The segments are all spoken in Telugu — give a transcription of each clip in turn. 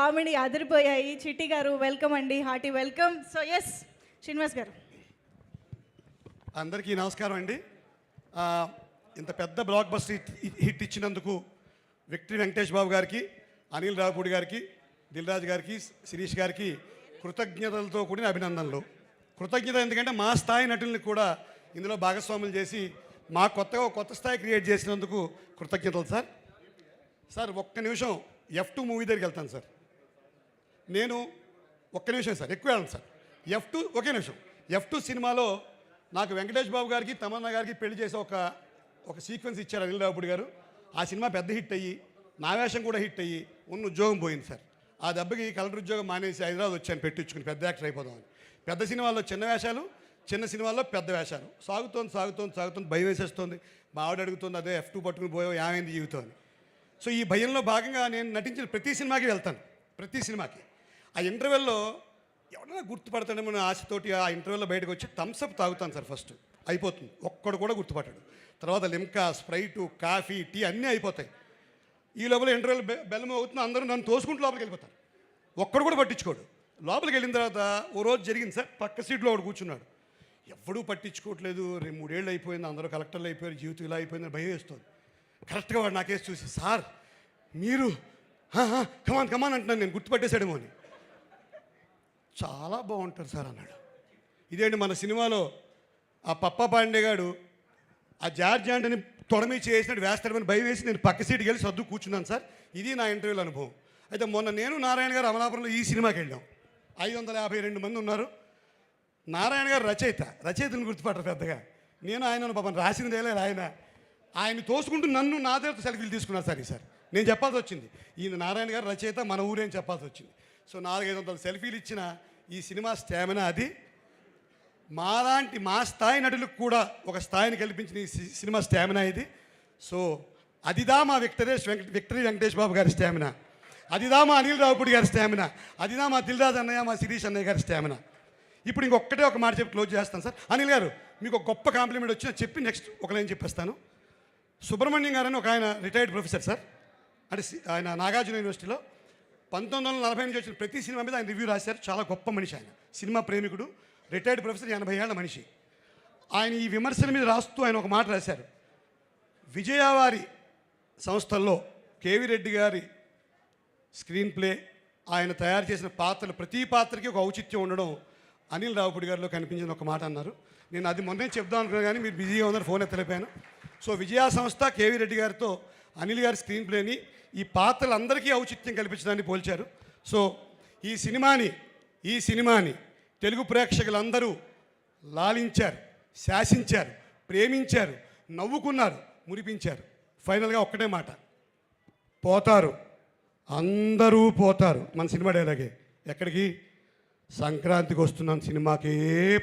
కామెడీ అదిరిపోయాయి. చిట్టి గారు వెల్కమ్ అండి, hearty welcome. So S Srinivas garu. అందరికీ నమస్కారం అండి. ఇంత పెద్ద బ్లాక్ బస్టర్ హిట్ ఇచ్చినందుకు విక్టరీ వెంకటేష్ బాబు గారికి, అనిల్ రావుపూడి గారికి, దిల్ రాజు గారికి, శిరీష్ గారికి కృతజ్ఞతలతో కూడిన అభినందనలు. కృతజ్ఞత ఎందుకంటే మా స్థాయి నటుల్ని కూడా ఇందులో భాగస్వాములు చేసి మా కొత్త స్థాయి క్రియేట్ చేసినందుకు కృతజ్ఞతలు సార్. సార్ ఒక్క నిమిషం F2 మూవీ దగ్గరికి వెళ్తాను సార్. నేను ఒక్క నిమిషం సార్, ఎక్కువ వెళ్ళను సార్. F2 ఒకే నిమిషం. F2 సినిమాలో నాకు వెంకటేష్ బాబు గారికి, తమన్నా గారికి పెళ్లి చేసే ఒక సీక్వెన్స్ ఇచ్చారు అనిల్ రావుపూడి గారు. ఆ సినిమా పెద్ద హిట్ అయ్యి నా వేషం కూడా హిట్ అయ్యి ఉన్న ఉద్యోగం పోయింది సార్. ఆ దెబ్బకి కలెక్టర్ ఉద్యోగం మానేసి హైదరాబాద్ వచ్చాను పెట్టించుకుని పెద్ద యాక్టర్ అయిపోదామని. పెద్ద సినిమాల్లో చిన్న వేషాలు, చిన్న సినిమాల్లో పెద్ద వేషాలు. సాగుతోంది భయం వేసేస్తుంది. మా ఆవిడ అడుగుతుంది, అదే F2 పట్టుకుని పోయో ఏమైంది జీవితం అని. సో ఈ భయంలో భాగంగా నేను నటించిన ప్రతి సినిమాకి వెళ్తాను, ప్రతి సినిమాకి. ఆ ఇంటర్వెల్లో ఎవరైనా గుర్తుపడతాడేమో ఆశతోటి ఆ ఇంటర్వెల్లో బయటకు వచ్చి థమ్స్అప్ తాగుతాను సార్. ఫస్ట్ అయిపోతుంది, ఒక్కడు కూడా గుర్తుపట్టాడు. తర్వాత లిమ్కా, స్ప్రైటు, కాఫీ, టీ అన్నీ అయిపోతాయి. ఈ లోపల ఇంటర్వెల్ బెల్లం అవుతుంది, అందరూ నన్ను తోసుకుంటూ లోపలికి వెళ్ళిపోతారు. ఒక్కడు కూడా పట్టించుకోడు. లోపలికి వెళ్ళిన తర్వాత ఓ రోజు జరిగింది సార్, పక్క సీట్లో ఒకడు కూర్చున్నాడు. ఎవడూ పట్టించుకోవట్లేదు, 2-3 ఏళ్ళు అయిపోయింది, అందరూ కలెక్టర్లు అయిపోయారు, జీవితం ఇలా అయిపోయిందని భయం వేస్తుంది. కరెక్ట్గా వాడు నాకేసి చూసి, సార్ మీరు కమాన్ అంటున్నాను, నేను గుర్తుపట్టేశాడేమో అని. చాలా బాగుంటారు సార్ అన్నాడు. ఇదేంటి మన సినిమాలో ఆ పప్ప పాండే గాడు ఆ జార్జ్ యాంటనీ తొడమి చేసినట్టు వేస్తాడమని భయం వేసి నేను పక్క సీటుకి వెళ్ళి సర్దు కూర్చున్నాను సార్. ఇది నా ఇంటర్వ్యూల అనుభవం. అయితే మొన్న నేను నారాయణ గారు అమలాపురంలో ఈ సినిమాకి వెళ్ళాం. 552 మంది ఉన్నారు. నారాయణ గారు రచయితను గుర్తుపట్టరు పెద్దగా. నేను ఆయన పాపం రాసినదేలే ఆయన తోసుకుంటూ నన్ను నా దగ్గర సెల్ఫీలు తీసుకున్నారు సార్. ఈసారి నేను చెప్పాల్సి వచ్చింది, ఈయన నారాయణ గారు రచయిత, మన ఊరేం చెప్పాల్సి వచ్చింది. సో 400-500 సెల్ఫీలు ఇచ్చిన ఈ సినిమా స్టామినా అది. మా స్థాయి నటులకు కూడా ఒక స్థాయిని కల్పించిన ఈ సినిమా స్టామినా ఇది. సో అదిదా మా విక్టరీ వెంకటేష్ బాబు గారి స్టామినా, అదిదా మా అనిల్ రావుపూడి గారి స్టామినా, అదిదా మా దిల్ రాజు అన్నయ్య, మా శిరీష్ అన్నయ్య గారి స్టామినా. ఇప్పుడు ఇంకొకటే ఒక మాట చెప్పి క్లోజ్ చేస్తాను సార్. అనిల్ గారు మీకు ఒక గొప్ప కాంప్లిమెంట్ వచ్చినా చెప్పి నెక్స్ట్ ఒక లైన్ చెప్పేస్తాను. సుబ్రహ్మణ్యం గారు అని ఒక ఆయన రిటైర్డ్ ప్రొఫెసర్ సార్, అంటే ఆయన నాగార్జున యూనివర్సిటీలో 1940 నుంచి వచ్చిన ప్రతి సినిమా మీద ఆయన రివ్యూ రాశారు. చాలా గొప్ప మనిషి ఆయన, సినిమా ప్రేమికుడు, రిటైర్డ్ ప్రొఫెసర్, 80 ఏళ్ల మనిషి. ఆయన ఈ విమర్శల మీద రాస్తూ ఆయన ఒక మాట రాశారు. విజయవారి సంస్థల్లో కేవీ రెడ్డి గారి స్క్రీన్ ప్లే, ఆయన తయారు చేసిన పాత్రలు ప్రతి పాత్రకి ఒక ఔచిత్యం ఉండడం అనిల్ రావుపూడి గారిలో కనిపించిన ఒక మాట అన్నారు. నేను అది మొన్నే చెప్దాం అనుకున్నాను కానీ మీరు బిజీగా ఉన్నారు, ఫోన్ ఎత్తలేపాను. సో విజయ సంస్థ కేవీ రెడ్డి గారితో అనిల్ గారి స్క్రీన్ ప్లేని ఈ పాత్రలందరికీ ఔచిత్యం కల్పించడాన్ని పోల్చారు. సో ఈ సినిమాని తెలుగు ప్రేక్షకులందరూ లాలించారు, శాసించారు, ప్రేమించారు, నవ్వుకున్నారు, మురిపించారు. ఫైనల్గా ఒక్కటే మాట, పోతారు, అందరూ పోతారు. మన సినిమా డైలాగే. ఎక్కడికి? సంక్రాంతికి వస్తున్నాను సినిమాకే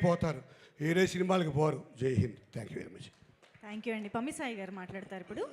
పోతారు, వేరే సినిమాలకు పోరు. జై Hind. Thank you very much. Thank you అండి. పమ్మిసాయి గారు మాట్లాడతారు ఇప్పుడు.